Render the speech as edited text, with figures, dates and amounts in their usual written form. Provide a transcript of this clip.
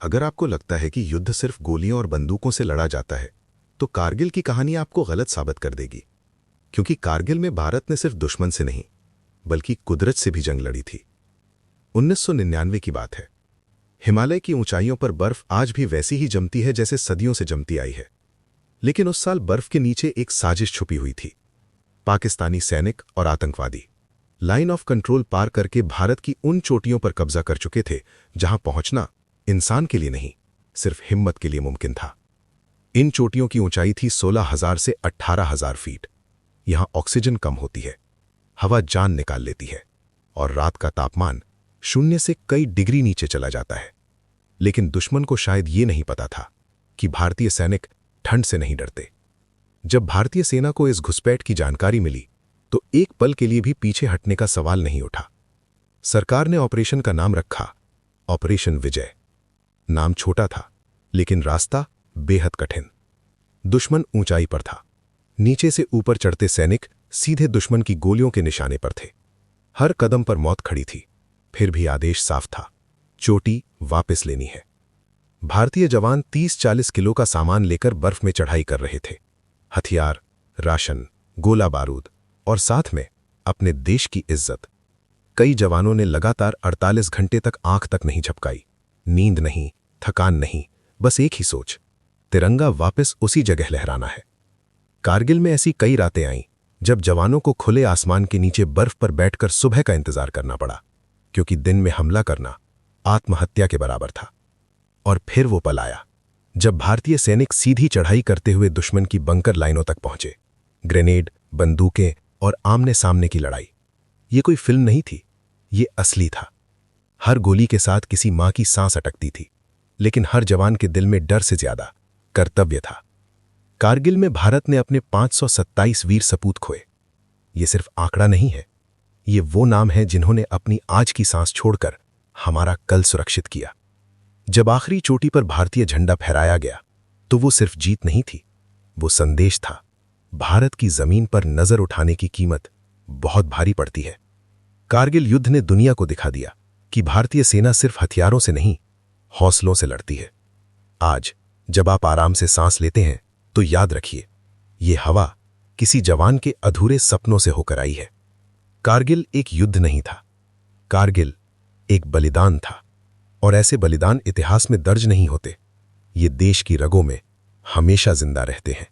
अगर आपको लगता है कि युद्ध सिर्फ गोलियों और बंदूकों से लड़ा जाता है, तो कारगिल की कहानी आपको गलत साबित कर देगी। क्योंकि कारगिल में भारत ने सिर्फ दुश्मन से नहीं, बल्कि कुदरत से भी जंग लड़ी थी। 1999 की बात है। हिमालय की ऊंचाइयों पर बर्फ आज भी वैसी ही जमती है जैसे सदियों से जमती आई है। लेकिन उस साल बर्फ के नीचे एक साजिश छुपी हुई थी। पाकिस्तानी सैनिक और आतंकवादी लाइन ऑफ कंट्रोल पार करके भारत की उन चोटियों पर कब्जा कर चुके थे जहां पहुंचना इंसान के लिए नहीं, सिर्फ हिम्मत के लिए मुमकिन था। इन चोटियों की ऊंचाई थी 16,000 से 18,000 फीट। यहां ऑक्सीजन कम होती है, हवा जान निकाल लेती है और रात का तापमान 0 से कई डिग्री नीचे चला जाता है। लेकिन दुश्मन को शायद ये नहीं पता था कि भारतीय सैनिक ठंड से नहीं डरते। जब भारतीय सेना को इस घुसपैठ की जानकारी मिली, तो एक पल के लिए भी पीछे हटने का सवाल नहीं उठा। सरकार ने ऑपरेशन का नाम रखा ऑपरेशन विजय। नाम छोटा था, लेकिन रास्ता बेहद कठिन। दुश्मन ऊंचाई पर था। नीचे से ऊपर चढ़ते सैनिक सीधे दुश्मन की गोलियों के निशाने पर थे। हर कदम पर मौत खड़ी थी, फिर भी आदेश साफ था, चोटी वापस लेनी है। भारतीय जवान 30-40 किलो का सामान लेकर बर्फ में चढ़ाई कर रहे थे। हथियार, राशन, गोला बारूद और साथ में अपने देश की इज्जत। कई जवानों ने लगातार 48 घंटे तक आंख तक नहीं झपकाई। नींद नहीं, थकान नहीं, बस एक ही सोच, तिरंगा वापस उसी जगह लहराना है। कारगिल में ऐसी कई रातें आईं जब जवानों को खुले आसमान के नीचे बर्फ पर बैठकर सुबह का इंतजार करना पड़ा, क्योंकि दिन में हमला करना आत्महत्या के बराबर था। और फिर वो पल आया जब भारतीय सैनिक सीधी चढ़ाई करते हुए दुश्मन की बंकर लाइनों तक पहुंचे। ग्रेनेड, बंदूकें और आमने सामने की लड़ाई। ये कोई फिल्म नहीं थी, ये असली था। हर गोली के साथ किसी मां की सांस अटकती थी, लेकिन हर जवान के दिल में डर से ज्यादा कर्तव्य था। कारगिल में भारत ने अपने 527 वीर सपूत खोए। ये सिर्फ आंकड़ा नहीं है, ये वो नाम है जिन्होंने अपनी आज की सांस छोड़कर हमारा कल सुरक्षित किया। जब आखिरी चोटी पर भारतीय झंडा फहराया गया, तो वो सिर्फ जीत नहीं थी, वो संदेश था। भारत की जमीन पर नजर उठाने की कीमत बहुत भारी पड़ती है। कारगिल युद्ध ने दुनिया को दिखा दिया कि भारतीय सेना सिर्फ हथियारों से नहीं, हौसलों से लड़ती है। आज जब आप आराम से सांस लेते हैं, तो याद रखिए, ये हवा किसी जवान के अधूरे सपनों से होकर आई है। कारगिल एक युद्ध नहीं था, कारगिल एक बलिदान था। और ऐसे बलिदान इतिहास में दर्ज नहीं होते, ये देश की रगों में हमेशा जिंदा रहते हैं।